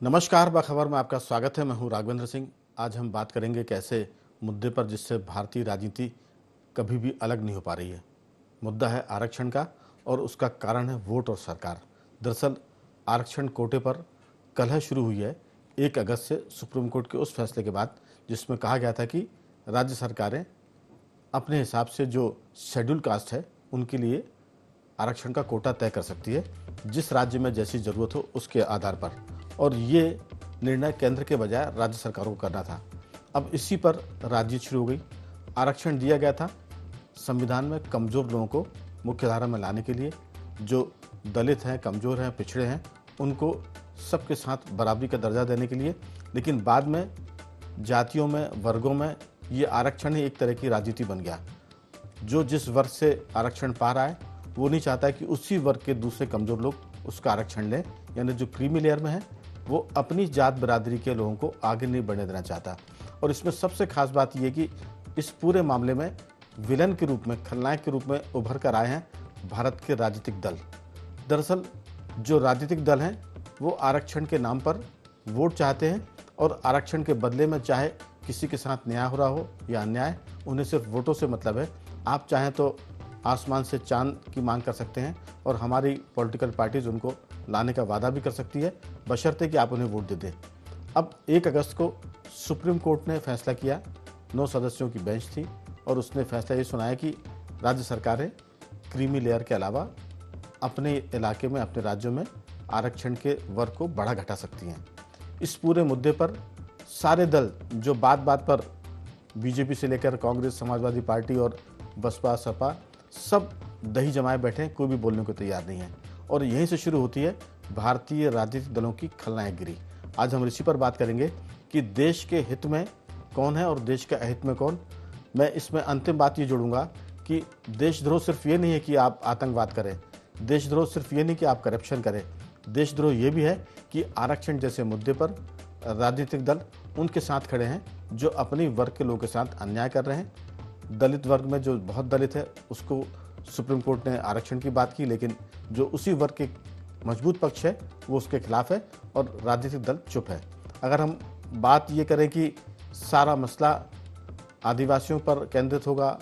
नमस्कार, बाखबर में आपका स्वागत है। मैं हूं राघवेंद्र सिंह। आज हम बात करेंगे एक ऐसे मुद्दे पर जिससे भारतीय राजनीति कभी भी अलग नहीं हो पा रही है। मुद्दा है आरक्षण का और उसका कारण है वोट और सरकार। दरअसल आरक्षण कोटे पर कलह शुरू हुई है 1 अगस्त से सुप्रीम कोर्ट के उस फैसले के बाद जिसमें कहा गया था कि राज्य सरकारें अपने हिसाब से जो शेड्यूल कास्ट है उनके लिए आरक्षण का कोटा तय कर सकती है, जिस राज्य में जैसी ज़रूरत हो उसके आधार पर। और ये निर्णय केंद्र के बजाय राज्य सरकारों को करना था। अब इसी पर राजनीति शुरू हो गई। आरक्षण दिया गया था संविधान में कमज़ोर लोगों को मुख्यधारा में लाने के लिए। जो दलित हैं, कमज़ोर हैं, पिछड़े हैं, उनको सबके साथ बराबरी का दर्जा देने के लिए। लेकिन बाद में जातियों में, वर्गों में ये आरक्षण ही एक तरह की राजनीति बन गया। जो जिस वर्ग से आरक्षण पा रहा है वो नहीं चाहता कि उसी वर्ग के दूसरे कमज़ोर लोग उसका आरक्षण लें, यानी जो क्रीमी लेयर में है वो अपनी जात बिरादरी के लोगों को आगे नहीं बढ़ने देना चाहता। और इसमें सबसे खास बात यह कि इस पूरे मामले में विलन के रूप में, खलनायक के रूप में उभर कर आए हैं भारत के राजनीतिक दल। दरअसल जो राजनीतिक दल हैं वो आरक्षण के नाम पर वोट चाहते हैं और आरक्षण के बदले में चाहे किसी के साथ न्याय हो रहा हो या अन्याय, उन्हें सिर्फ वोटों से मतलब है। आप चाहें तो आसमान से चांद की मांग कर सकते हैं और हमारी पॉलिटिकल पार्टीज उनको लाने का वादा भी कर सकती है, बशर्ते कि आप उन्हें वोट दे दें। अब 1 अगस्त को सुप्रीम कोर्ट ने फैसला किया। 9 सदस्यों की बेंच थी और उसने फैसला ये सुनाया कि राज्य सरकारें क्रीमी लेयर के अलावा अपने इलाके में, अपने राज्यों में आरक्षण के वर्ग को बढ़ा घटा सकती हैं। इस पूरे मुद्दे पर सारे दल जो बात बात पर बीजेपी से लेकर कांग्रेस, समाजवादी पार्टी और बसपा, सपा सब दही जमाए बैठे हैं, कोई भी बोलने को तैयार नहीं है। और यहीं से शुरू होती है भारतीय राजनीतिक दलों की खलनायकगिरी। आज हम इसी पर बात करेंगे कि देश के हित में कौन है और देश के अहित में कौन। मैं इसमें अंतिम बात ये जोड़ूंगा कि देशद्रोह सिर्फ ये नहीं है कि आप आतंकवाद करें, देशद्रोह सिर्फ ये नहीं कि आप करप्शन करें, देशद्रोह ये भी है कि आरक्षण जैसे मुद्दे पर राजनीतिक दल उनके साथ खड़े हैं जो अपनी वर्ग के लोगों के साथ अन्याय कर रहे हैं। दलित वर्ग में जो बहुत दलित है उसको सुप्रीम कोर्ट ने आरक्षण की बात की, लेकिन जो उसी वर्ग के मजबूत पक्ष है वो उसके खिलाफ है और राजनीतिक दल चुप है। अगर हम बात ये करें कि सारा मसला आदिवासियों पर केंद्रित होगा,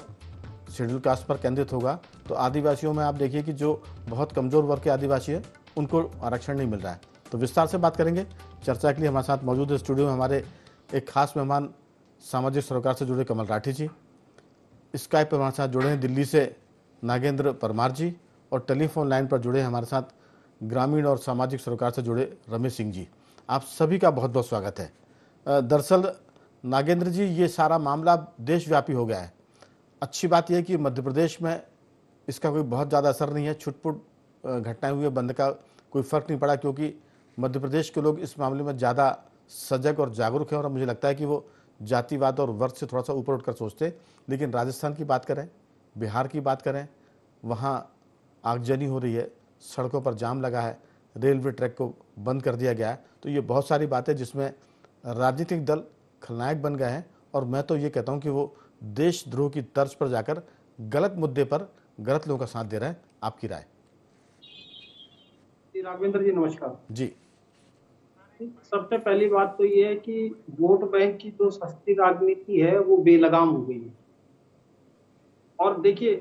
शेड्यूल कास्ट पर केंद्रित होगा, तो आदिवासियों में आप देखिए कि जो बहुत कमज़ोर वर्ग के आदिवासी है उनको आरक्षण नहीं मिल रहा है। तो विस्तार से बात करेंगे। चर्चा के लिए हमारे साथ मौजूद है स्टूडियो में हमारे एक खास मेहमान, सामाजिक सरोकार से जुड़े कमल राठी जी। स्काइप पर हमारे साथ जुड़े हैं दिल्ली से नागेंद्र परमार जी, और टेलीफोन लाइन पर जुड़े हैं हमारे साथ ग्रामीण और सामाजिक सरोकार से जुड़े रमेश सिंह जी। आप सभी का बहुत बहुत स्वागत है। दरअसल नागेंद्र जी, ये सारा मामला देशव्यापी हो गया है। अच्छी बात यह है कि मध्य प्रदेश में इसका कोई बहुत ज़्यादा असर नहीं है। छुटपुट घटनाएं हुई है, बंद का कोई फ़र्क नहीं पड़ा, क्योंकि मध्य प्रदेश के लोग इस मामले में ज़्यादा सजग और जागरूक हैं और मुझे लगता है कि वो जातिवाद और वर्ग से थोड़ा सा ऊपर उठकर सोचते। लेकिन राजस्थान की बात करें, बिहार की बात करें, वहाँ आगजनी हो रही है, सड़कों पर जाम लगा है, रेलवे ट्रैक को बंद कर दिया गया है। तो ये बहुत सारी बातें जिसमें राजनीतिक दल खलनायक बन गए हैं और मैं तो ये कहता हूँ कि वो देशद्रोह की तर्ज पर जाकर गलत मुद्दे पर गलत लोगों का साथ दे रहे हैं। आपकी राय? राघवेंद्र जी नमस्कार जी। सबसे पहली बात तो ये है कि वोट बैंक की जो सस्ती राजनीति है वो बेलगाम हो गई है। और देखिए,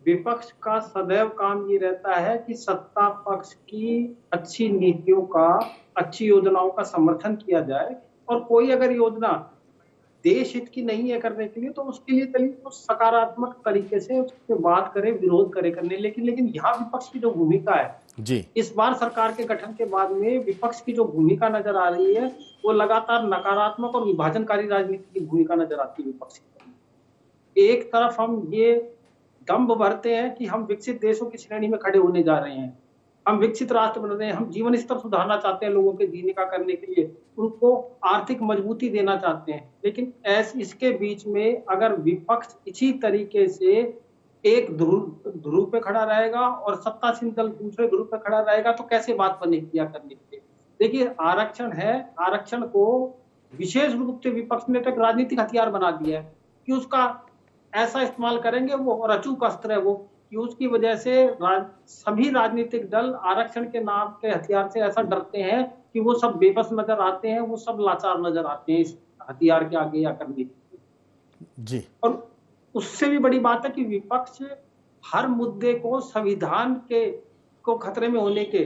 विपक्ष का सदैव काम ये रहता है कि सत्ता पक्ष की अच्छी नीतियों का, अच्छी योजनाओं का समर्थन किया जाए। और कोई अगर योजना देश हित की नहीं है करने के लिए तो उसके लिए चलिए तो सकारात्मक तरीके से उसके बात करे, विरोध करे करने। लेकिन यहाँ विपक्ष की जो भूमिका है, जी। इस बार सरकार के गठन के बाद में विपक्ष की जो भूमिका नजर आ रही है वो लगातार नकारात्मक और विभाजनकारी राजनीति की भूमिका नजर आती है विपक्ष की। एक तरफ हम ये दंभ भरते हैं कि हम विकसित देशों की श्रेणी में खड़े होने जा रहे हैं, हम विकसित राष्ट्र बन रहे हैं, हम जीवन स्तर सुधारना चाहते हैं, लोगों के जीने का करने के लिए उनको आर्थिक मजबूती देना चाहते हैं। लेकिन इसके बीच में अगर विपक्ष इसी तरीके से एक ध्रुव पे खड़ा रहेगा और सत्तासीन दल दूसरे ध्रुव पे खड़ा रहेगा तो कैसे बात बनेगी या करने के लिए। देखिए, आरक्षण है, आरक्षण को विशेष रूप से विपक्ष ने तो एक राजनीतिक हथियार बना दिया है कि उसका ऐसा इस्तेमाल करेंगे, वो अचूक अस्त्र है वो, कि उसकी वजह से सभी राजनीतिक दल आरक्षण के नाम के हथियार से ऐसा डरते हैं कि वो सब बेबस नजर आते हैं, वो सब लाचार नजर आते हैं इस हथियार के आगे या करने के। जी। और उससे भी बड़ी बात है कि विपक्ष हर मुद्दे को संविधान के को खतरे में होने के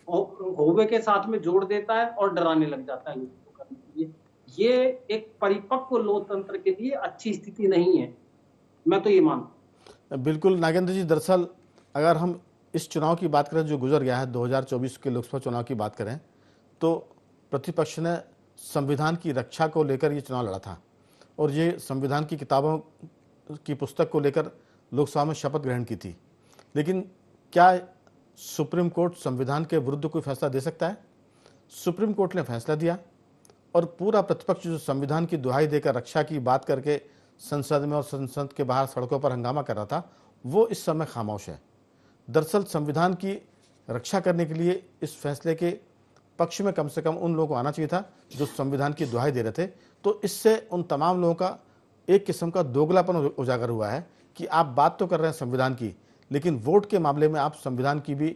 होवे के साथ में जोड़ देता है और डराने लग जाता है लोगों को करने के लिए। ये एक परिपक्व लोकतंत्र के लिए अच्छी स्थिति नहीं है, मैं तो ये मानता बिल्कुल नागेंद्र जी, दरअसल अगर हम इस चुनाव की बात करें जो गुजर गया है, 2024 के लोकसभा चुनाव की बात करें, तो प्रतिपक्ष ने संविधान की रक्षा को लेकर ये चुनाव लड़ा था और ये संविधान की किताबों की पुस्तक को लेकर लोकसभा में शपथ ग्रहण की थी। लेकिन क्या सुप्रीम कोर्ट संविधान के विरुद्ध कोई फैसला दे सकता है? सुप्रीम कोर्ट ने फैसला दिया और पूरा प्रतिपक्ष जो संविधान की दुहाई देकर रक्षा की बात करके संसद में और संसद के बाहर सड़कों पर हंगामा कर रहा था, वो इस समय खामोश है। दरअसल संविधान की रक्षा करने के लिए इस फैसले के पक्ष में कम से कम उन लोगों को आना चाहिए था जो संविधान की दुहाई दे रहे थे। तो इससे उन तमाम लोगों का एक किस्म का दोगलापन उजागर हुआ है कि आप बात तो कर रहे हैं संविधान की, लेकिन वोट के मामले में आप संविधान की भी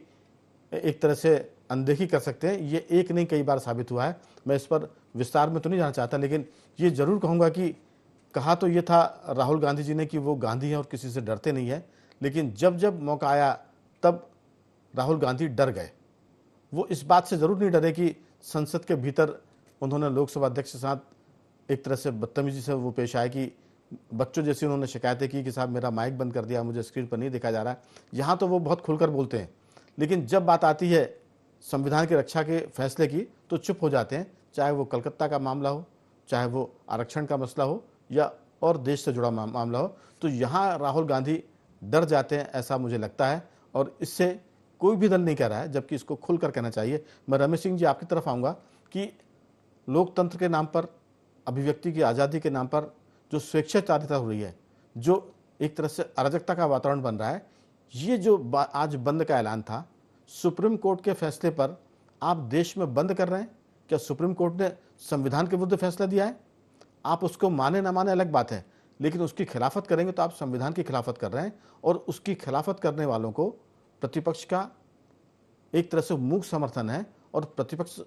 एक तरह से अनदेखी कर सकते हैं। ये एक नहीं कई बार साबित हुआ है। मैं इस पर विस्तार में तो नहीं जाना चाहता, लेकिन ये जरूर कहूँगा कि कहा तो ये था राहुल गांधी जी ने कि वो गांधी हैं और किसी से डरते नहीं है, लेकिन जब जब मौका आया तब राहुल गांधी डर गए। वो इस बात से ज़रूर नहीं डरे कि संसद के भीतर उन्होंने लोकसभा अध्यक्ष के साथ एक तरह से बदतमीजी से वो पेश आए कि बच्चों जैसी उन्होंने शिकायतें की कि साहब मेरा माइक बंद कर दिया, मुझे स्क्रीन पर नहीं दिखा जा रहा है। यहाँ तो वो बहुत खुलकर बोलते हैं, लेकिन जब बात आती है संविधान की रक्षा के फैसले की तो चुप हो जाते हैं, चाहे वो कलकत्ता का मामला हो, चाहे वो आरक्षण का मसला हो या और देश से जुड़ा मामला हो। तो यहाँ राहुल गांधी डर जाते हैं, ऐसा मुझे लगता है, और इससे कोई भी दल नहीं कह रहा है, जबकि इसको खुलकर कहना चाहिए। मैं रमेश सिंह जी आपकी तरफ आऊँगा कि लोकतंत्र के नाम पर, अभिव्यक्ति की आज़ादी के नाम पर जो स्वेच्छाचारिता हो रही है, जो एक तरह से अराजकता का वातावरण बन रहा है, ये जो आज बंद का ऐलान था सुप्रीम कोर्ट के फैसले पर, आप देश में बंद कर रहे हैं। क्या सुप्रीम कोर्ट ने संविधान के विरुद्ध फैसला दिया है? आप उसको माने ना माने अलग बात है, लेकिन उसकी खिलाफत करेंगे तो आप संविधान की खिलाफत कर रहे हैं, और उसकी खिलाफत करने वालों को प्रतिपक्ष का एक तरह से मूक समर्थन है, और प्रतिपक्ष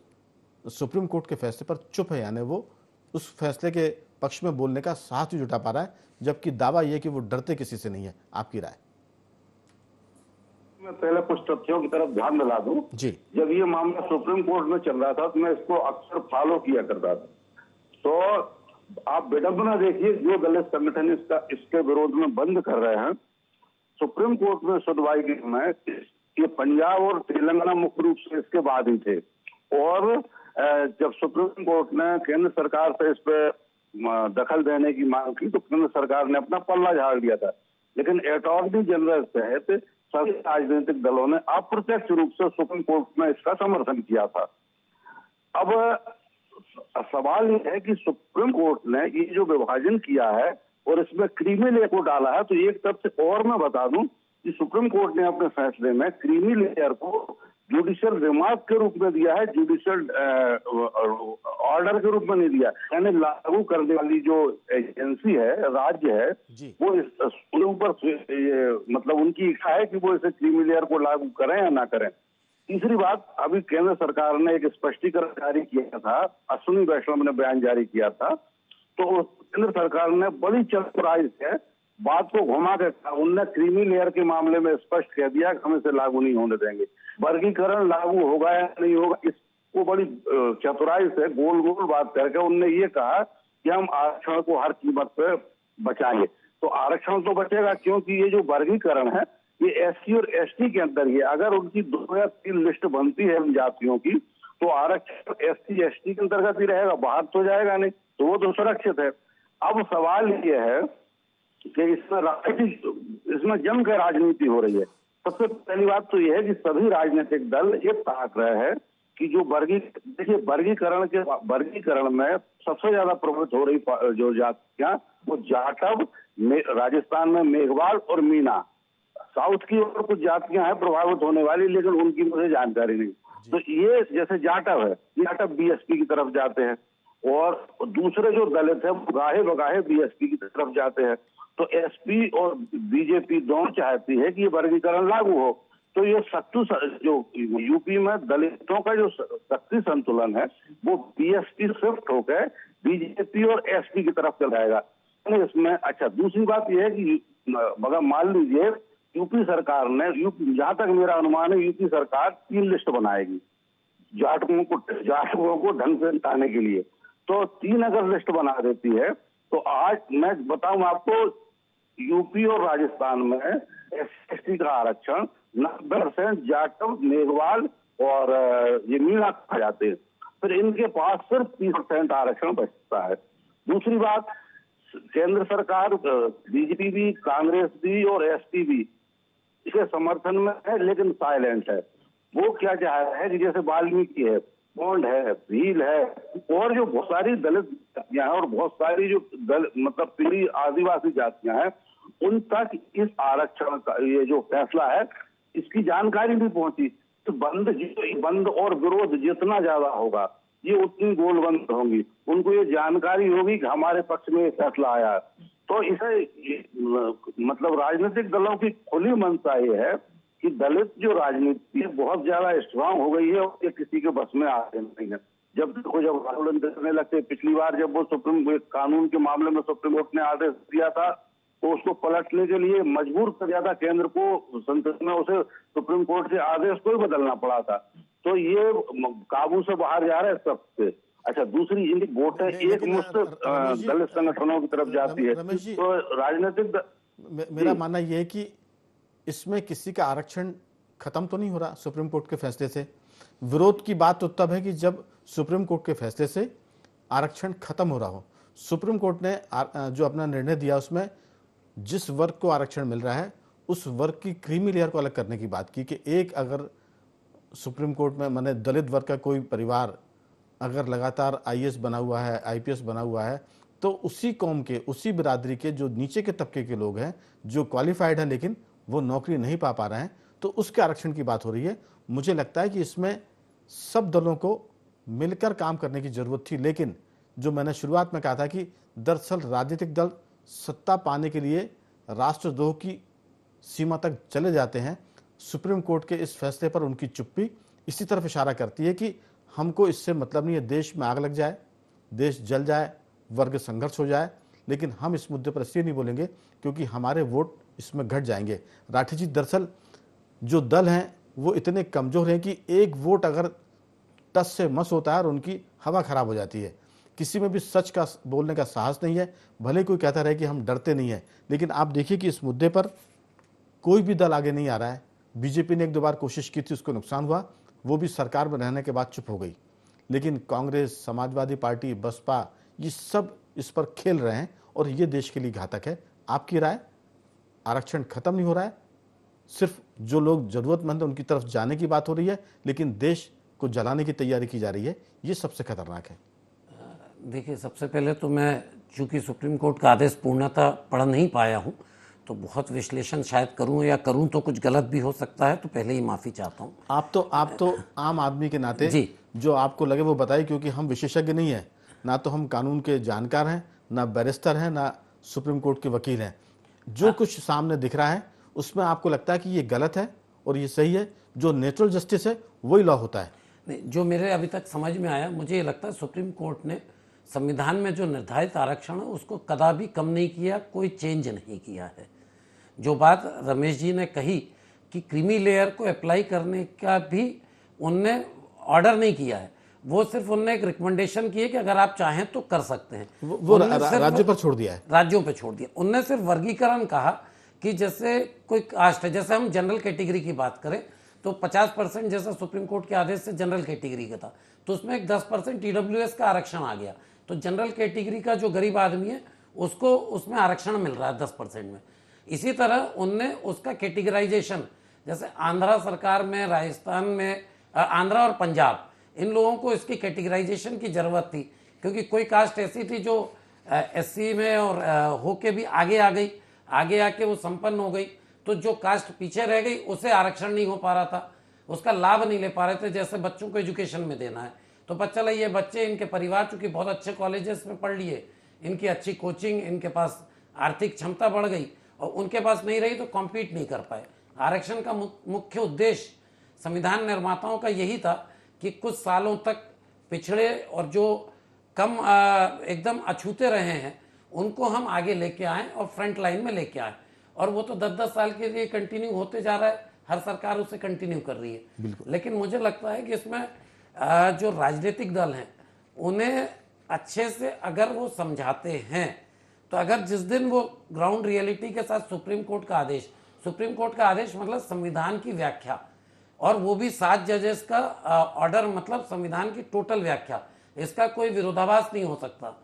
सुप्रीम कोर्ट के फैसले पर चुप है, यानी वो उस फैसले के पक्ष में बोलने का साहस भी जुटा पा रहा है, जबकि दावा यह कि वो डरते किसी से नहीं है। आपकी राय? मैं पहले कुछ तथ्यों की तरफ ध्यान दिला दूं जी। जब ये मामला सुप्रीम कोर्ट में चल रहा था तो मैं इसको अक्सर फॉलो किया करता था। तो आप विडंबना देखिए, जो दलित संगठन इसके विरोध में बंद कर रहे हैं, सुप्रीम कोर्ट में सुनवाई के समय ये पंजाब और तेलंगाना मुख्य रूप से इसके बाद ही थे। और जब सुप्रीम कोर्ट ने केंद्र सरकार से इस पे दखल देने की मांग की तो केंद्र सरकार ने अपना पल्ला झाड़ दिया था। लेकिन अटॉर्नी जनरल सहित सभी राजनीतिक दलों ने अप्रत्यक्ष रूप से सुप्रीम कोर्ट में इसका समर्थन किया था। अब सवाल ये है कि सुप्रीम कोर्ट ने ये जो विभाजन किया है और इसमें क्रीमी लेयर को डाला है, तो एक तरफ से और मैं बता दूं कि सुप्रीम कोर्ट ने अपने फैसले में क्रीमी लेयर को जुडिशियल रिमार्क के रूप में दिया है, जुडिशियल ऑर्डर के रूप में नहीं दिया। यानी लागू करने वाली जो एजेंसी है, राज्य है, वो इसके ऊपर मतलब उनकी इच्छा है कि वो इसे क्रीमी लेयर को लागू करें या ना करें। तीसरी बात, अभी केंद्र सरकार ने एक स्पष्टीकरण जारी किया था, अश्विनी वैष्णव ने बयान जारी किया था, तो केंद्र सरकार ने बड़ी चतुराई से बात को घुमा के उनने क्रीमी लेयर के मामले में स्पष्ट कह दिया कि हम इसे लागू नहीं होने देंगे। वर्गीकरण लागू होगा या नहीं होगा, इसको बड़ी चतुराई से गोल गोल बात करके उनने ये कहा कि हम आरक्षण को हर कीमत पे बचाएंगे। तो आरक्षण तो बचेगा, क्योंकि ये जो वर्गीकरण है ये एससी और एसटी के अंदर ही है। अगर उनकी 2 या 3 लिस्ट बनती है इन जातियों की तो आरक्षण एससी एसटी के अंतर्गत ही रहेगा, बाहर तो जाएगा नहीं, तो वो तो सुरक्षित है। अब सवाल ये है कि इसमें जम कर राजनीति हो रही है। सबसे पहली बात तो यह है कि सभी राजनीतिक दल ये ताक रहे हैं कि जो वर्गीकरण में सबसे ज्यादा प्रभावित हो रही जो जातियां, वो जाटव, राजस्थान में मेघवाल और मीना, साउथ की और कुछ जातियां हैं प्रभावित होने वाली, लेकिन उनकी मुझे जानकारी नहीं। तो ये जैसे जाटव है, जाटव बीएसपी की तरफ जाते हैं, और दूसरे जो दलित है वो गाहे बगाहे बीएसपी की तरफ जाते हैं। तो एसपी और बीजेपी दोनों चाहती है कि ये वर्गीकरण लागू हो, तो ये जो यूपी में दलितों का जो शक्ति संतुलन है वो बीएसपी शिफ्ट होकर बीजेपी और एसपी की तरफ चल जाएगा इसमें। अच्छा, दूसरी बात यह है कि मगर मान लीजिए यूपी सरकार ने, जहां तक मेरा अनुमान है, यूपी सरकार 3 लिस्ट बनाएगी जाटकों को ढंग से हटाने के लिए। तो 3 अगर लिस्ट बना देती है तो आज मैं बताऊं आपको, यूपी और राजस्थान में एसटी का आरक्षण 90% जाटव, मेघवाल और ये मीणा खा जाते हैं। फिर इनके पास सिर्फ 30% आरक्षण बचता है। दूसरी बात, केंद्र सरकार, बीजेपी भी, कांग्रेस भी और एसपी भी इसके समर्थन में है लेकिन साइलेंट है। वो क्या चाह रहा है कि जैसे वाल्मीकि है, गोंड है, भील है और जो बहुत सारी दलित जातियां हैं और बहुत सारी जो मतलब पीढ़ी आदिवासी जातियां हैं, उन तक इस आरक्षण का ये जो फैसला है इसकी जानकारी नहीं पहुंची। तो बंद और विरोध जितना ज्यादा होगा ये उतनी गोलबंद होंगी, उनको ये जानकारी होगी कि हमारे पक्ष में फैसला आया। तो इसे मतलब राजनीतिक दलों की खुली मंशा ये है कि दलित जो राजनीति है बहुत ज्यादा स्ट्रांग हो गई है और ये किसी के बस में आते नहीं है। जब आंदोलन करने लगते, पिछली बार जब वो कानून के मामले में सुप्रीम कोर्ट ने आदेश दिया था तो उसको पलटने के लिए मजबूर कर दिया था केंद्र को, संसद में उसे सुप्रीम कोर्ट से आदेश को ही बदलना पड़ा था। तो ये काबू से बाहर जा रहा है सबसे। अच्छा, दूसरी इनकी वोटें एक मुश्त दलित संगठनों की तरफ जाती है। तो राजनीतिक मेरा मानना यह है कि इसमें किसी का आरक्षण खत्म तो नहीं हो रहा सुप्रीम कोर्ट के फैसले से। विरोध की बात तो तब है कि जब सुप्रीम कोर्ट के फैसले से आरक्षण खत्म हो रहा हो। सुप्रीम कोर्ट ने जो अपना निर्णय दिया उसमें जिस वर्ग को आरक्षण मिल रहा है उस वर्ग की क्रीमी लेयर को अलग करने की बात की कि एक अगर सुप्रीम कोर्ट में माने दलित वर्ग का कोई परिवार अगर लगातार आईएएस बना हुआ है, आईपीएस बना हुआ है, तो उसी कौम के, उसी बिरादरी के जो नीचे के तबके के लोग हैं जो क्वालिफाइड हैं लेकिन वो नौकरी नहीं पा रहे हैं, तो उसके आरक्षण की बात हो रही है। मुझे लगता है कि इसमें सब दलों को मिलकर काम करने की जरूरत थी। लेकिन जो मैंने शुरुआत में कहा था कि दरअसल राजनीतिक दल सत्ता पाने के लिए राष्ट्रद्रोह की सीमा तक चले जाते हैं। सुप्रीम कोर्ट के इस फैसले पर उनकी चुप्पी इसी तरफ इशारा करती है कि हमको इससे मतलब नहीं है देश में आग लग जाए, देश जल जाए, वर्ग संघर्ष हो जाए, लेकिन हम इस मुद्दे पर इसलिए नहीं बोलेंगे क्योंकि हमारे वोट इसमें घट जाएंगे। राठी जी, दरअसल जो दल हैं वो इतने कमजोर हैं कि एक वोट अगर टस से मस होता है और उनकी हवा खराब हो जाती है। किसी में भी सच का बोलने का साहस नहीं है। भले कोई कहता रहे कि हम डरते नहीं हैं, लेकिन आप देखिए कि इस मुद्दे पर कोई भी दल आगे नहीं आ रहा है। बीजेपी ने 1-2 बार कोशिश की थी, उसको नुकसान हुआ, वो भी सरकार में रहने के बाद चुप हो गई। लेकिन कांग्रेस, समाजवादी पार्टी, बसपा, ये सब इस पर खेल रहे हैं और ये देश के लिए घातक है। आपकी राय? आरक्षण खत्म नहीं हो रहा है, सिर्फ जो लोग जरूरतमंद है उनकी तरफ जाने की बात हो रही है, लेकिन देश को जलाने की तैयारी की जा रही है। ये सबसे खतरनाक है। देखिए, सबसे पहले तो मैं चूंकि सुप्रीम कोर्ट का आदेश पूर्णतः पढ़ नहीं पाया हूँ तो बहुत विश्लेषण शायद करूँ या करूँ तो कुछ गलत भी हो सकता है, तो पहले ही माफ़ी चाहता हूँ। आप तो आम आदमी के नाते जी, जो आपको लगे वो बताइए, क्योंकि हम विशेषज्ञ नहीं हैं, ना तो हम कानून के जानकार हैं, ना बैरिस्टर हैं, ना सुप्रीम कोर्ट के वकील हैं। जो कुछ सामने दिख रहा है उसमें आपको लगता है कि ये गलत है और ये सही है? जो नेचुरल जस्टिस है वही लॉ होता है? नहीं, जो मेरे अभी तक समझ में आया, मुझे ये लगता है सुप्रीम कोर्ट ने संविधान में जो निर्धारित आरक्षण है उसको कदापि कम नहीं किया, कोई चेंज नहीं किया है। जो बात रमेश जी ने कही कि क्रीमी लेयर को अप्लाई करने का भी उनने ऑर्डर नहीं किया है, वो सिर्फ उनने एक रिकमेंडेशन की है कि अगर आप चाहें तो कर सकते हैं। वो राज्यों पर छोड़ दिया है, राज्यों पर छोड़ दिया। उनने सिर्फ वर्गीकरण कहा कि जैसे कोई कास्ट है, जैसे हम जनरल कैटेगरी की बात करें तो 50% जैसा सुप्रीम कोर्ट के आदेश से जनरल कैटेगरी का था, तो उसमें एक 10% ईडब्ल्यूएस का आरक्षण आ गया। तो जनरल कैटेगरी का जो गरीब आदमी है उसको उसमें आरक्षण मिल रहा है 10% में। इसी तरह उनने उसका कैटेगराइजेशन, जैसे आंध्रा सरकार में, राजस्थान में, आंध्रा और पंजाब, इन लोगों को इसकी कैटेगराइजेशन की जरूरत थी क्योंकि कोई कास्ट ऐसी थी जो एससी में और होके भी आगे आ गई, आगे आके वो संपन्न हो गई, तो जो कास्ट पीछे रह गई उसे आरक्षण नहीं हो पा रहा था, उसका लाभ नहीं ले पा रहे थे। जैसे बच्चों को एजुकेशन में देना है तो बच्चा ये बच्चे, इनके परिवार चूंकि बहुत अच्छे कॉलेजेस में पढ़ लिए, इनकी अच्छी कोचिंग, इनके पास आर्थिक क्षमता बढ़ गई और उनके पास नहीं रही तो कॉम्पीट नहीं कर पाए। आरक्षण का मुख्य उद्देश्य संविधान निर्माताओं का यही था कि कुछ सालों तक पिछड़े और जो कम एकदम अछूते रहे हैं उनको हम आगे लेके आए और फ्रंट लाइन में लेके आए, और वो तो 10-10 साल के लिए कंटिन्यू होते जा रहा है, हर सरकार उसे कंटिन्यू कर रही है। लेकिन मुझे लगता है कि इसमें जो राजनीतिक दल हैं उन्हें अच्छे से अगर वो समझाते हैं, तो अगर जिस दिन वो ग्राउंड रियलिटी के साथ सुप्रीम कोर्ट का आदेश मतलब संविधान की व्याख्या, और वो भी 7 जजेस का ऑर्डर मतलब संविधान की टोटल व्याख्या, इसका कोई विरोधाभास नहीं हो सकता।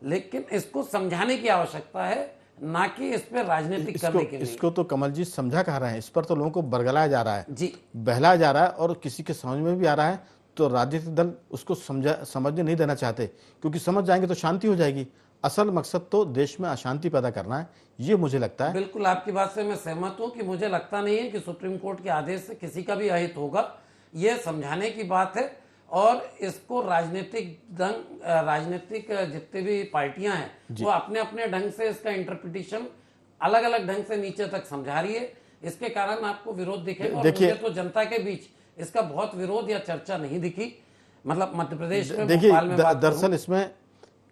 लेकिन इसको समझाने की आवश्यकता है, ना कि इस पर राजनीतिक करने के लिए। इसको तो कमल जी समझा कह रहे हैं, इस पर तो लोगों को बरगलाया जा रहा है जी, बहलाया जा रहा है, और किसी के समझ में भी आ रहा है तो राजनीतिक दल उसको समझने नहीं देना चाहते, क्योंकि समझ जाएंगे तो शांति हो जाएगी। असल मकसद तो देश में अशांति पैदा करना है, ये मुझे लगता है। बिल्कुल आपकी बात से मैं सहमत हूं कि मुझे लगता नहीं है कि सुप्रीम कोर्ट के आदेश से किसी का भी अहित होगा, ये समझाने की बात है। और इसको राजनीतिक जितने भी पार्टियां हैं वो अपने अपने ढंग से इसका इंटरप्रिटेशन अलग अलग ढंग से नीचे तक समझा रही है, इसके कारण आपको विरोध दिखेगा। और मुझे तो जनता के बीच इसका बहुत विरोध या चर्चा नहीं दिखी, मतलब मध्य प्रदेश में। देखिए, दरअसल इसमें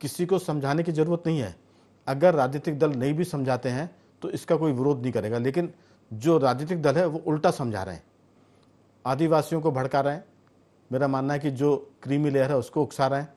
किसी को समझाने की जरूरत नहीं है। अगर राजनीतिक दल नहीं भी समझाते हैं तो इसका कोई विरोध नहीं करेगा, लेकिन जो राजनीतिक दल है वो उल्टा समझा रहे हैं, आदिवासियों को भड़का रहे हैं। मेरा मानना है कि जो क्रीमी लेयर है उसको उकसा रहे हैं,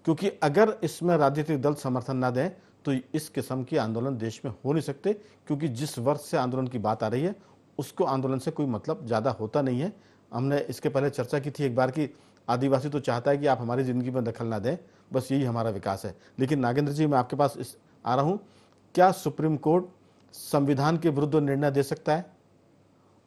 क्योंकि अगर इसमें राजनीतिक दल समर्थन ना दें तो इस किस्म के आंदोलन देश में हो नहीं सकते, क्योंकि जिस वर्ष से आंदोलन की बात आ रही है उसको आंदोलन से कोई मतलब ज़्यादा होता नहीं है। हमने इसके पहले चर्चा की थी एक बार कि आदिवासी तो चाहता है कि आप हमारी ज़िंदगी में दखल ना दें, बस यही हमारा विकास है। लेकिन नागेंद्र जी, मैं आपके पास आ रहा हूँ, क्या सुप्रीम कोर्ट संविधान के विरुद्ध निर्णय दे सकता है?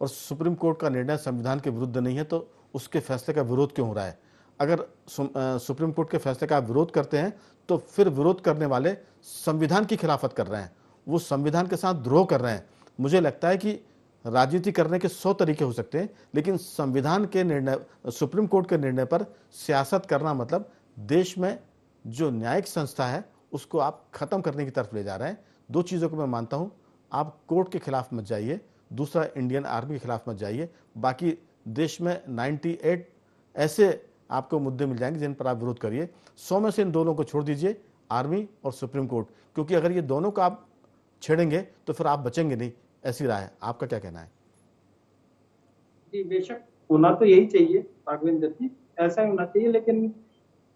और सुप्रीम कोर्ट का निर्णय संविधान के विरुद्ध नहीं है तो उसके फैसले का विरोध क्यों हो रहा है? अगर सुप्रीम कोर्ट के फैसले का विरोध करते हैं तो फिर विरोध करने वाले संविधान की खिलाफत कर रहे हैं, वो संविधान के साथ द्रोह कर रहे हैं। मुझे लगता है कि राजनीति करने के 100 तरीके हो सकते हैं, लेकिन संविधान के निर्णय, सुप्रीम कोर्ट के निर्णय पर सियासत करना मतलब देश में जो न्यायिक संस्था है उसको आप खत्म करने की तरफ ले जा रहे हैं। 2 चीज़ों को मैं मानता हूँ, आप कोर्ट के खिलाफ मत जाइए, दूसरा इंडियन आर्मी के खिलाफ मत जाइए। बाकी देश में 98 ऐसे आपको मुद्दे मिल जाएंगे जिन पर आप विरोध करिए। 100 में से इन दोनों को छोड़ दीजिए, आर्मी और सुप्रीम कोर्ट, क्योंकि अगर ये दोनों को आप छेड़ेंगे तो फिर आप बचेंगे नहीं। ऐसी राय है, आपका क्या कहना है? जी बेशक होना तो यही चाहिए राघवेंद्र जी, ऐसा ही होना चाहिए। लेकिन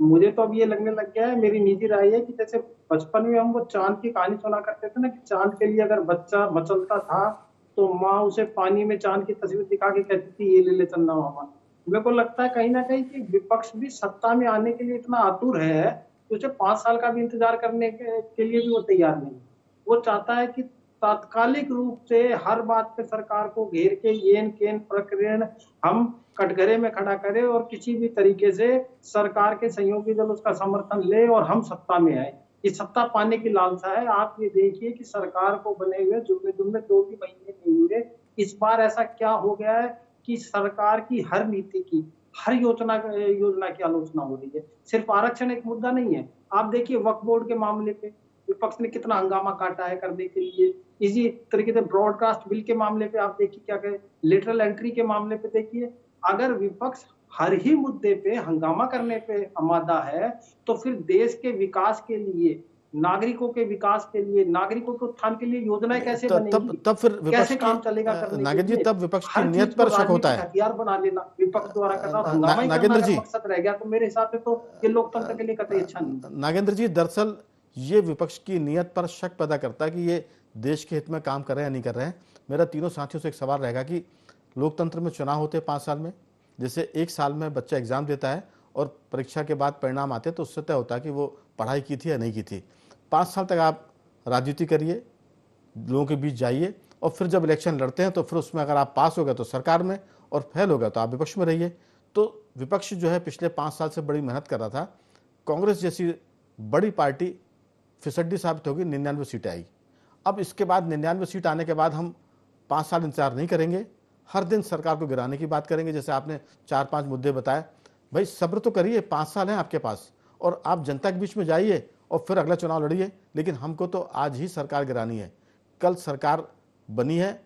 मुझे तो अब ये लगने लग गया है, मेरी निजी राय है कि जैसे बचपन में हम वो चांद की कहानी सुना करते थे ना, कि चांद के लिए अगर बच्चा मचलता था तो माँ उसे पानी में चांद की तस्वीर दिखा के कहती थी ये ले ले चंदा मामा। मेरे को लगता है कहीं ना कहीं कि विपक्ष भी सत्ता में आने के लिए इतना आतुर है कि उसे 5 साल का भी इंतजार करने के लिए भी वो तैयार नहीं। वो चाहता है कि तात्कालिक रूप से हर बात पे सरकार को घेर के येन केन प्रकरण हम कटघरे में खड़ा करें और किसी भी तरीके से सरकार के सहयोगी दल उसका समर्थन ले और हम सत्ता में आए। ये सत्ता पाने की लालसा है। आप ये देखिए कि सरकार को बने हुए जुम्मे 2 भी महीने नहीं हुए, इस बार ऐसा क्या हो गया है कि सरकार की हर नीति की, हर योजना की आलोचना हो रही है। सिर्फ आरक्षण एक मुद्दा नहीं है। आप देखिए वक्फ बोर्ड के मामले पे विपक्ष ने कितना हंगामा काटा है करने के लिए। इसी तरीके से ब्रॉडकास्ट बिल के मामले पे आप देखिए क्या कहे, लेटरल एंट्री के मामले पे देखिए। अगर विपक्ष हर ही मुद्दे पे हंगामा करने पे आमादा है तो फिर देश के विकास के लिए, नागरिकों के विकास के लिए, नागरिकों के उत्थान के लिए योजनाएं कैसे बनेगी, तब फिर कैसे काम चलेगा करने नागेंद्र जी, तब विपक्ष की हर नियत चीज पर को शक होता है। राजनीतिक हथियार बना लेना विपक्ष द्वारा करना और हंगामा ही करना नागेंद्र अगर जी, मकसद रह गया तो मेरे हिसाब से तो ये लोकतंत्र के लिए कतई अच्छा नहीं। नागेंद्र जी, दरअसल ये विपक्ष की नियत पर शक पैदा करता है कि ये देश के हित में काम कर रहे हैं या नहीं कर रहे हैं। मेरा तीनों साथियों से एक सवाल रहेगा कि लोकतंत्र में चुनाव होते हैं 5 साल में, जैसे 1 साल में बच्चा एग्जाम देता है और परीक्षा के बाद परिणाम आते हैं तो उससे तय होता है कि वो पढ़ाई की थी या नहीं की थी। 5 साल तक आप राजनीति करिए, लोगों के बीच जाइए, और फिर जब इलेक्शन लड़ते हैं तो फिर उसमें अगर आप पास हो गए तो सरकार में और फेल हो गए तो आप विपक्ष में रहिए। तो विपक्ष जो है पिछले 5 साल से बड़ी मेहनत कर रहा था। कांग्रेस जैसी बड़ी पार्टी फिसड्डी साबित होगी, 99 सीटें आई। अब इसके बाद 99 सीट आने के बाद हम 5 साल इंतजार नहीं करेंगे, हर दिन सरकार को गिराने की बात करेंगे। जैसे आपने 4-5 मुद्दे बताए, भाई सब्र तो करिए, 5 साल हैं आपके पास और आप जनता के बीच में जाइए और फिर अगला चुनाव लड़िए। लेकिन हमको तो आज ही सरकार गिरानी है। कल सरकार बनी है,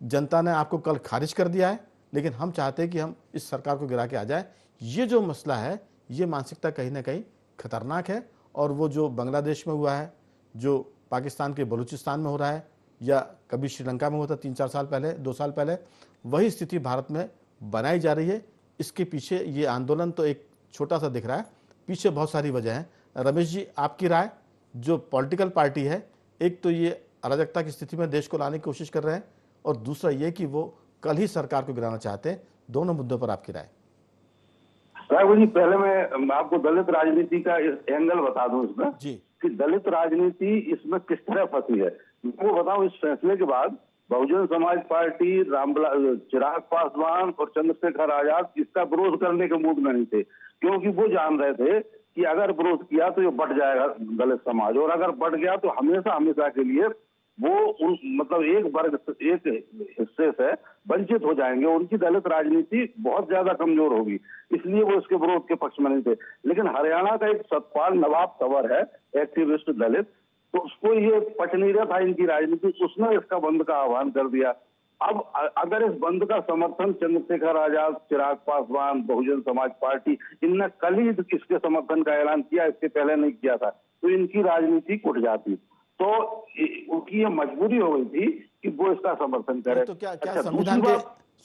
जनता ने आपको कल खारिज कर दिया है, लेकिन हम चाहते हैं कि हम इस सरकार को गिरा के आ जाए। ये जो मसला है, ये मानसिकता कहीं ना कहीं खतरनाक है। और वो जो बांग्लादेश में हुआ है, जो पाकिस्तान के बलूचिस्तान में हो रहा है, या कभी श्रीलंका में हुआ था 3-4 साल पहले, 2 साल पहले, वही स्थिति भारत में बनाई जा रही है। इसके पीछे ये आंदोलन तो एक छोटा सा दिख रहा है, पीछे बहुत सारी वजह हैं। रमेश जी, आपकी राय, जो पॉलिटिकल पार्टी है, एक तो ये अराजकता की स्थिति में देश को लाने की कोशिश कर रहे हैं, और दूसरा ये कि वो कल ही सरकार को गिराना चाहते हैं। दोनों मुद्दों पर आपकी राय। राघव जी, पहले मैं आपको दलित राजनीति का एंगल बता दूं इसमें जी कि दलित राजनीति इसमें किस तरह फंसी है। मैं बताऊं, इस फैसले के बाद बहुजन समाज पार्टी, चिराग पासवान और चंद्रशेखर आजाद इसका विरोध करने के मूड में नहीं थे, क्योंकि वो जान रहे थे कि अगर विरोध किया तो ये बढ़ जाएगा दलित समाज, और अगर बढ़ गया तो हमेशा हमेशा के लिए वो मतलब एक वर्ग, एक हिस्से से वंचित हो जाएंगे, उनकी दलित राजनीति बहुत ज्यादा कमजोर होगी, इसलिए वो इसके विरोध के पक्ष में नहीं थे। लेकिन हरियाणा का एक सतपाल नवाब तंवर है, एक्टिविस्ट दलित, तो उसको ये पच नहीं रहा था इनकी राजनीति, उसने इसका बंद का आह्वान कर दिया। अब अगर इस बंद का समर्थन चंद्रशेखर आजाद, चिराग पासवान, बहुजन समाज पार्टी, इनने कल ही इसके समर्थन का ऐलान किया, इससे पहले नहीं किया था, तो इनकी राजनीति उठ जाती। तो उनकी ये मजबूरी हो गई थी कि वो इसका समर्थन करे। तो क्या क्या अच्छा, संविधान दूसरी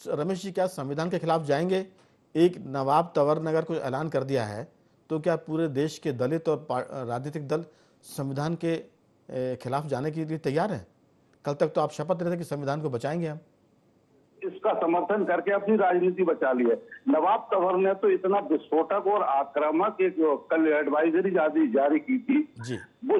के, रमेश जी, क्या संविधान के खिलाफ जाएंगे? एक नवाब तंवर ने अगर कोई ऐलान कर दिया है, तो क्या पूरे देश के दलित और राजनीतिक दल संविधान के खिलाफ जाने के लिए तैयार हैं? कल तक तो आप शपथ ले रहे थे कि संविधान को बचाएंगे हम। इसका समर्थन करके अपनी राजनीति बचा ली है। नवाब तंवर ने तो इतना विस्फोटक और आक्रामक एक कल एडवाइजरी जारी की थी जी। वो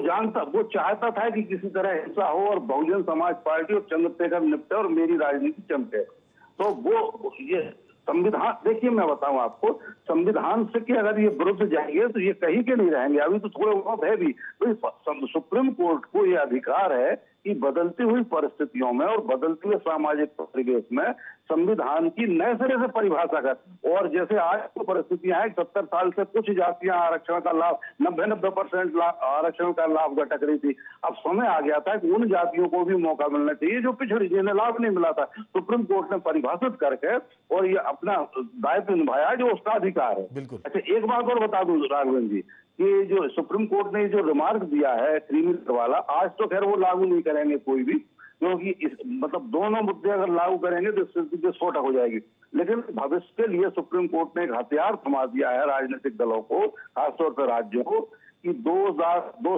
चाहता था कि किसी तरह हिंसा हो और बहुजन समाज पार्टी और चंद्रशेखर निपटे और मेरी राजनीति चमके। तो वो ये संविधान, देखिए मैं बताऊं आपको, संविधान से कि अगर ये विरुद्ध जाएंगे तो ये कहीं के नहीं रहेंगे। अभी तो थोड़े बहुत है भी, तो सुप्रीम कोर्ट को ये अधिकार है कि बदलती हुई परिस्थितियों में और बदलते हुए सामाजिक परिवेश में संविधान की नए सिरे से परिभाषा कर। और जैसे आज तो परिस्थितियां हैं, 70 साल से कुछ जातियां आरक्षण का लाभ, 90% आरक्षण का लाभ भटक रही थी। अब समय आ गया था कि उन जातियों को भी मौका मिलना चाहिए जो पिछड़ी, जिन्हें लाभ नहीं मिला था। सुप्रीम कोर्ट ने परिभाषित करके और ये अपना दायित्व निभाया, जो उसका अधिकार है। बिल्कुल। अच्छा, एक बात और बता दूं राघवेंद्र जी, कि जो सुप्रीम कोर्ट ने जो रिमार्क दिया है क्रीमी वाला, आज तो खैर वो लागू नहीं करेंगे कोई भी, क्योंकि मतलब दोनों मुद्दे अगर लागू करेंगे तो स्थिति विस्फोटक हो जाएगी। लेकिन भविष्य के लिए सुप्रीम कोर्ट ने एक हथियार थमा दिया है राजनीतिक दलों को, खासतौर पर राज्यों को, कि 2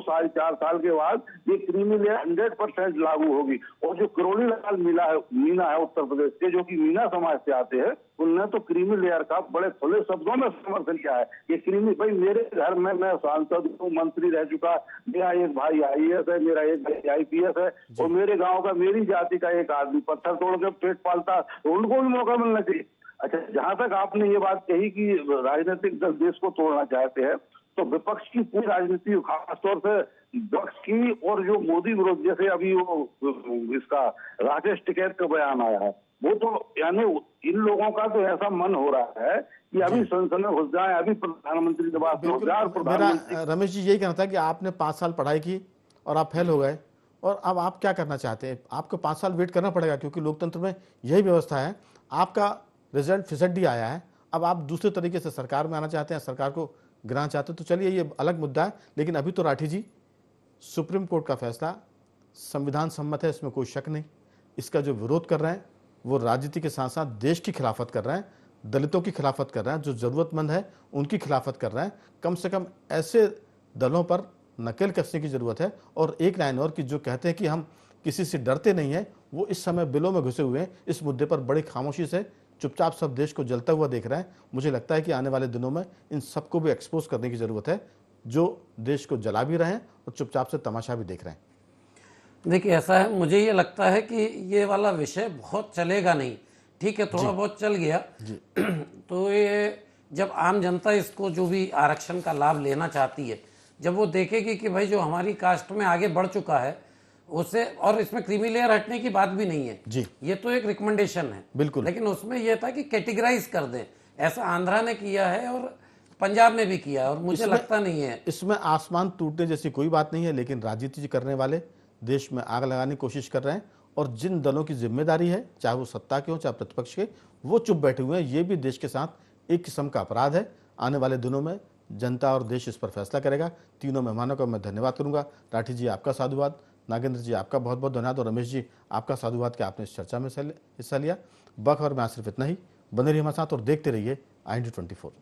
साल 4 साल के बाद ये क्रीमी लेयर 100% लागू होगी। और जो करोड़ी लाल मीना है उत्तर प्रदेश के, जो कि मीना समाज से आते हैं, उनने तो क्रीमी लेयर का बड़े खुले शब्दों में समर्थन किया है। ये क्रीमी, भाई मेरे घर में मैं सांसद हूँ, मंत्री रह चुका, मेरा एक भाई IAS है, मेरा एक भाई IPS है, और मेरे गाँव का, मेरी जाति का एक आदमी पत्थर तोड़ के पेट पालता, तो उनको भी मौका मिलना चाहिए। अच्छा, जहां तक आपने ये बात कही कि राजनीतिक दल देश को तोड़ना चाहते हैं, तो विपक्ष की पूरी राजनीति, खासतौर से विपक्ष की, और जो मोदी विरोध, जैसे अभी वो इसका राकेश टिकैत का बयान आया है, वो तो यानी इन लोगों का तो ऐसा मन हो रहा है कि अभी संसद में घुस जाए, अभी प्रधानमंत्री निवास में घुस जाए। मेरा रमेश जी यही कहना था कि आपने 5 साल पढ़ाई की और आप फेल हो गए, और अब आप क्या करना चाहते हैं? आपको 5 साल वेट करना पड़ेगा, क्योंकि लोकतंत्र में यही व्यवस्था है। आपका रिजल्ट फिसड्डी आया है, अब आप दूसरे तरीके से सरकार में आना चाहते हैं, सरकार को गिराना चाहते हैं, तो चलिए ये अलग मुद्दा है। लेकिन अभी तो राठी जी, सुप्रीम कोर्ट का फैसला संविधान सम्मत है, इसमें कोई शक नहीं। इसका जो विरोध कर रहे हैं वो राजनीति के साथ साथ देश की खिलाफत कर रहे हैं, दलितों की खिलाफत कर रहे हैं, जो ज़रूरतमंद है उनकी खिलाफत कर रहे हैं। कम से कम ऐसे दलों पर नकेल कसने की ज़रूरत है। और एक लाइन और, कि जो कहते हैं कि हम किसी से डरते नहीं हैं, वो इस समय बिलों में घुसे हुए हैं। इस मुद्दे पर बड़ी खामोशी से चुपचाप सब देश को जलता हुआ देख रहे हैं। मुझे लगता है कि आने वाले दिनों में इन सबको भी एक्सपोज करने की ज़रूरत है, जो देश को जला भी रहे हैं और चुपचाप से तमाशा भी देख रहे हैं। देखिए, ऐसा है, मुझे ये लगता है कि ये वाला विषय बहुत चलेगा नहीं। ठीक है, थोड़ा बहुत चल गया तो ये जब आम जनता इसको, जो भी आरक्षण का लाभ लेना चाहती है, जब वो देखेगी कि भाई जो हमारी कास्ट में आगे बढ़ चुका है उसे, और इसमें क्रीमी लेयर हटने की बात भी नहीं है जी, ये तो एक रिकमेंडेशन है बिल्कुल, लेकिन उसमें यह था कि कैटेगराइज कर दें। ऐसा आंध्रा ने किया है और पंजाब में भी किया है, और मुझे लगता नहीं है इसमें आसमान टूटने जैसी कोई बात नहीं है। लेकिन राजनीति करने वाले देश में आग लगाने की कोशिश कर रहे हैं, और जिन दलों की जिम्मेदारी है, चाहे वो सत्ता के हो चाहे प्रतिपक्ष के, वो चुप बैठे हुए हैं। ये भी देश के साथ एक किस्म का अपराध है। आने वाले दिनों में जनता और देश इस पर फैसला करेगा। तीनों मेहमानों का मैं धन्यवाद करूंगा। राठी जी आपका साधुवाद, नागेंद्र जी आपका बहुत बहुत धन्यवाद, और रमेश जी आपका साधुवाद कि आपने इस चर्चा में हिस्सा लिया। बख और मैं सिर्फ इतना ही। बने रहिए हमारे साथ और देखते रहिए IND24।